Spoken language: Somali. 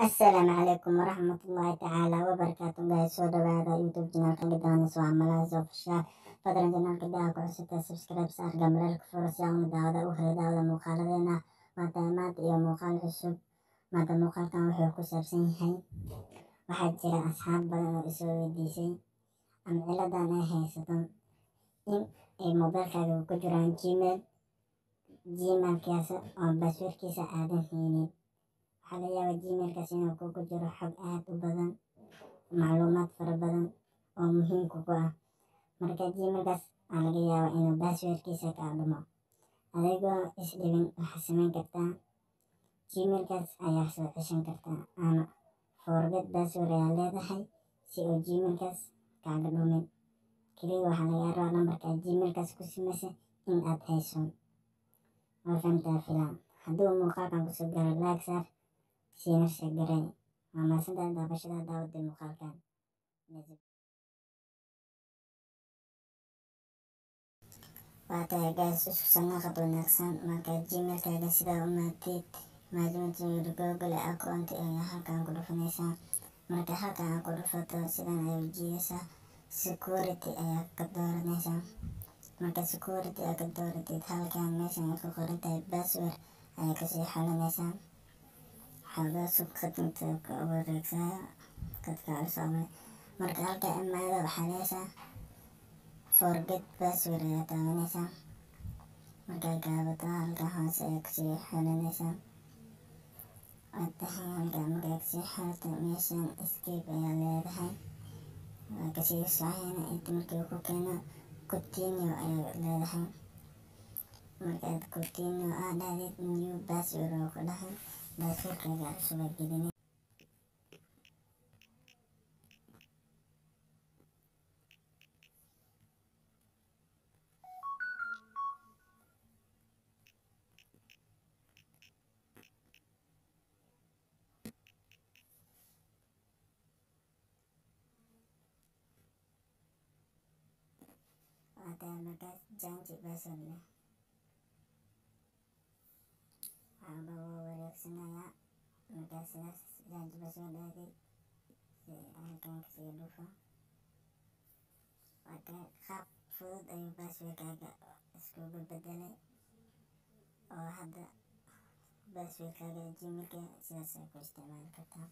Assalaamu calaykum waraxmatullaahi tacaala wabarakaatu guys soo dhawaada youtube channelka gidaanis waa malaas official fadlan channelka daa ku cusubta subscribe saar gambarelka furo si aan daawada u helo daawada muuqaaladeena maanta iyo muuqaal cusub maanta muuqaalkan wuxuu ku saabsan yahay waxaa jira asxaab badan oo isoo weydiisay ama ciladan ay haysato in ay mobilkaaga ku jiraan gmailkaas oo passwordkiisa aadan haynin. waxaa laga yaabaa gmailkaas inuu kugu jiro xog aad u badan, macluumaad fara badan oo muhiim kugu ah. marka gmailkaas waxaa laga yaabaa inuu passwordkiisa kaa dhumo. adigoo isdhibin waxaa samayn kartaa gmailkaas ayaa soo ceshan kartaa ama forget password ayaa leedahay si uu gmailkaas kaaga dhumin. kaliya waxaa laga rabaa lambarka gmailkaas ku samaysay in aad hayso. waa fahamtaa filan. hadduu muuqaalkan kusoo garo like saar siina share garay. waa mahadsantahay daawashada daawada muuqaalkan. waa tahay guys isku sanaqad wanaagsan. marka gmailkaaga sidaa u maatid maadamada google account ayaa halkan ku dhufanaysaa. marka halkan aad ku dhufato sidan ayay jiidaysaa. security ayaa ka dooranaysaa. marka security aad ka dooratid halkan meeshan ay ku qoran tahay password ayaa kasii xalinaysaa. xogaasu khadinta ka wareegsaa khadka cusub. marka halka imaado waxaa leesaa forget password ayaa taabanaysaa. markaa gaabato halka hoose ayaa kasii xalinaysaa. watahay halkan markaa kasii xalto meeshan escape ayaa leedahay. waa kasii saxayna inta markii ku keeno continue ayaa leedahay. markaad continue dhahdid new password oo ku dhahay passwordkaaga cusub aad gelinay. waa markaas janji password leh waxaaba waa wareegsanayaa. markaas sidaas janji password aadid si halkan kasii dhufo. waa qaab fudud ayuu passwordkaaga iskugu bedelay oo hadda passwordkaaga gmailka sidaas aad ku isticmaali kartaa.